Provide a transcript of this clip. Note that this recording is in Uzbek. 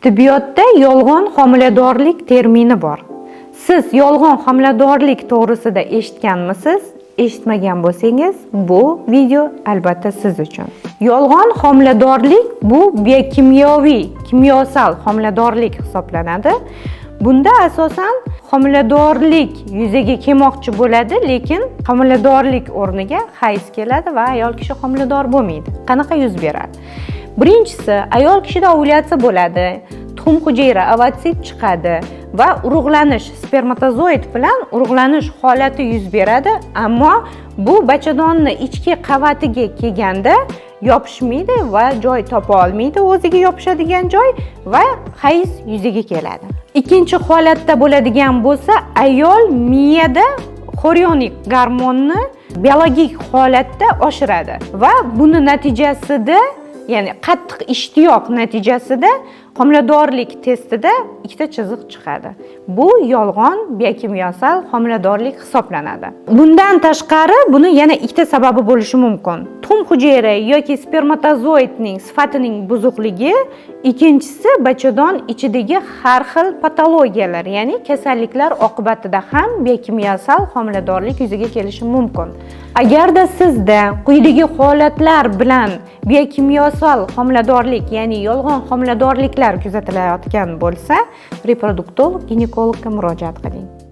Tibbiyotda yolg'on homiladorlik termini bor. Siz yolg'on homiladorlik to'g'risida eshitganmisiz? Eshitmagan bo'lsangiz, bu video albatta siz uchun. Yolg'on homiladorlik bu biokimyoviy, kimyosal homiladorlik hisoblanadi. Bunda asosan homiladorlik yuzaga kelmoqchi bo'ladi, lekin homiladorlik o'rniga hayz keladi va ayol kishi homilador bo'lmaydi. Qanaqa yuz beradi? Birinchisi, ayol kishida ovulyatsiya bo'ladi, tuxum hujayra ovatsit chiqadi va urug'lanish, spermatozoid bilan urug'lanish holati yuz beradi, ammo bu bachadonni ichki qavatiga kelganda yopishmaydi va joy topa olmaydi, o'ziga yopishadigan joy va hayz yuzaga keladi. Ikkinchi holatda bo'ladigan bo'lsa, ayol miyada xorionik gormonni biologik holatda oshiradi va buni natijasida, ya'ni qattiq ishtiyoq natijasida homiladorlik testida ikkita chiziq chiqadi. Bu yolg'on biokimyosal homiladorlik hisoblanadi. Bundan tashqari buni yana ikkita sababi bo'lishi mumkin. Tuxum hujayra yoki spermatozoidning sifatining buzuqligi, ikkinchisi bachadon ichidagi har xil patologiyalar, ya'ni kasalliklar oqibatida ham biokimyosal homiladorlik yuzaga kelishi mumkin. Agarda sizda quyidagi holatlar bilan biokimyosal homiladorlik, ya'ni yolg'on homiladorliklar kuzatilayotgan bo'lsa, reproduktolog, ginekologga murojaat qiling.